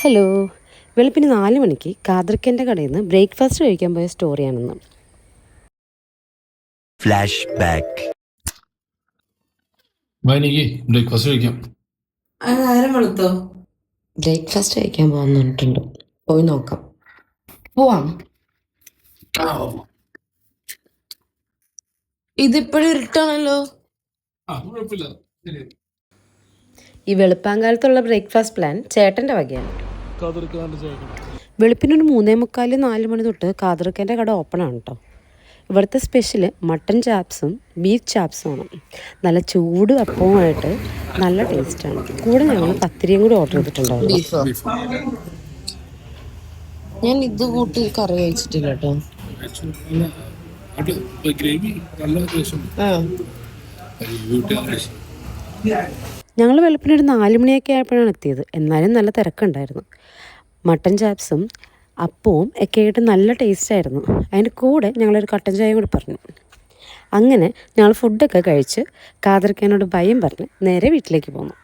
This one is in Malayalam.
ഹലോ. വെളുപ്പിന് 4 മണിക്ക് കാതർക്കൻ്റെ കടയിൽ നിന്ന് ബ്രേക്ക്ഫാസ്റ്റ് കഴിക്കാൻ പോയ സ്റ്റോറിയാണെന്ന്. Flash back. ബ്രേക്ക്ഫാസ്റ്റ് കഴിക്കാം. നേരം വെളുത്തോ? ബ്രേക്ക്ഫാസ്റ്റ് കഴിക്കാൻ പോകുന്നുണ്ട്. പോയി നോക്കാം. പോവാം. ഇതിപ്പോഴും ഇരുട്ടാണല്ലോ. ഈ വെളുപ്പാങ്കാലത്തുള്ള ബ്രേക്ക്ഫാസ്റ്റ് പ്ലാൻ ചേട്ടൻ്റെ വകയാണ്. വെളുപ്പിനൊരു 3:45 4 മണി തൊട്ട് കാതർക്കൻ്റെ കട ഓപ്പൺ ആണ് കേട്ടോ. ഇവിടുത്തെ സ്പെഷ്യൽ മട്ടൻ ചാപ്സും ബീഫ് ചാപ്സും ആണ്. നല്ല ചൂട് അപ്പവുമായിട്ട് നല്ല ടേസ്റ്റാണ്. കൂടെ ഞങ്ങൾ പത്തിരിയും കൂടി ഓർഡർ ചെയ്തിട്ടുണ്ടായിരുന്നു. ഞാൻ ഇത് കൂട്ടി കറി കഴിച്ചിട്ടില്ല കേട്ടോ. ഞങ്ങൾ വെളുപ്പിനൊരു 4 മണിയൊക്കെ ആയപ്പോഴാണ് എത്തിയത്. എന്നാലും നല്ല തിരക്കുണ്ടായിരുന്നു. മട്ടൻ ചാപ്സും അപ്പവും ഒക്കെ ആയിട്ട് നല്ല ടേസ്റ്റായിരുന്നു. അതിൻ്റെ കൂടെ ഞങ്ങളൊരു കട്ടൻ ചായ കൂടി പറഞ്ഞു. അങ്ങനെ ഞങ്ങൾ ഫുഡൊക്കെ കഴിച്ച് കാതർക്കാനോട് ഭയം പറഞ്ഞ് നേരെ വീട്ടിലേക്ക് പോന്നു.